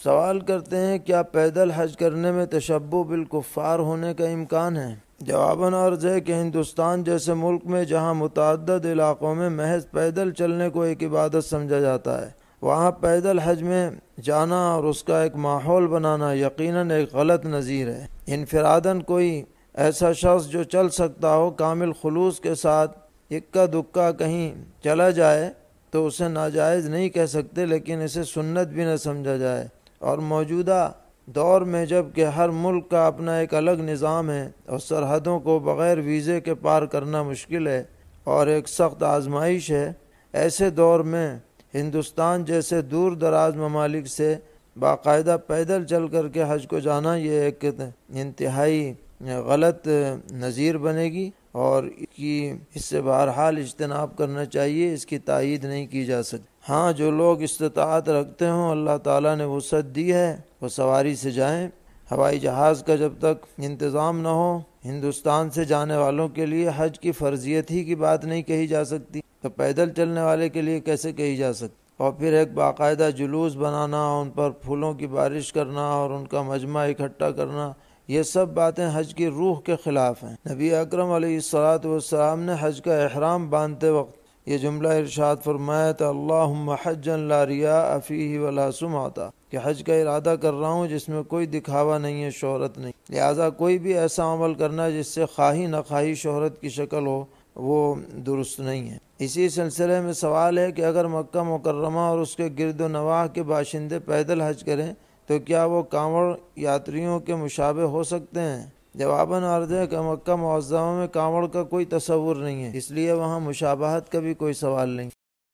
سوال کرتے ہیں کیا پیدل حج کرنے میں تشبہ بالکفار ہونے کا امکان ہے؟ جواباً عرض ہے کہ ہندوستان جیسے ملک میں جہاں متعدد علاقوں میں محض پیدل چلنے کو ایک عبادت سمجھا جاتا ہے، وہاں پیدل حج میں جانا اور اس کا ایک ماحول بنانا یقیناً ایک غلط نظیر ہے۔ انفراداً کوئی ایسا شخص جو چل سکتا ہو کامل خلوص کے ساتھ اکا دکا کہیں چلا جائے تو اسے ناجائز نہیں کہہ سکتے، لیکن اسے سنت بھی نہ سمجھا جائے۔ اور موجودہ دور میں جب کہ ہر ملک کا اپنا ایک الگ نظام ہے اور سرحدوں کو بغیر ویزے کے پار کرنا مشکل ہے اور ایک سخت آزمائش ہے، ایسے دور میں ہندوستان جیسے دور دراز ممالک سے باقاعدہ پیدل چل کر کے حج کو جانا یہ ایک انتہائی غلط نظیر بنے گی اور اس سے بہرحال اجتناب کرنا چاہیے، اس کی تائید نہیں کی جا سکتی۔ ہاں، جو لوگ استطاعت رکھتے ہوں، اللہ تعالیٰ نے وسعت دی ہے، وہ سواری سے جائیں۔ ہوائی جہاز کا جب تک انتظام نہ ہو، ہندوستان سے جانے والوں کے لیے حج کی فرضیت ہی کی بات نہیں کہی جا سکتی، تو پیدل چلنے والے کے لیے کیسے کہی جا سکتی؟ اور پھر ایک باقاعدہ جلوس بنانا، ان پر پھولوں کی بارش کرنا اور ان کا مجمع اکٹھا کرنا، یہ سب باتیں حج کی روح کے خلاف ہیں۔ نبی اکرم علیہ الصلوۃ والسلام نے حج کا احرام باندھتے وقت یہ جملہ ارشاد فرمایا تھا، اللہم حجا لا ریاء فیہ ولا سمعۃ، کہ حج کا ارادہ کر رہا ہوں جس میں کوئی دکھاوا نہیں ہے، شہرت نہیں۔ لہٰذا کوئی بھی ایسا عمل کرنا جس سے خواہی نہ خواہی شہرت کی شکل ہو، وہ درست نہیں ہے۔ اسی سلسلے میں سوال ہے کہ اگر مکہ مکرمہ اور اس کے گرد و نواح کے باشندے پیدل حج کریں تو کیا وہ کانوڑ یاتریوں کے مشابہ ہو سکتے ہیں؟ جواباً عرض ہے کہ مکہ معظمہ میں کانوڑ کا کوئی تصور نہیں ہے، اس لیے وہاں مشابہت کا بھی کوئی سوال نہیں۔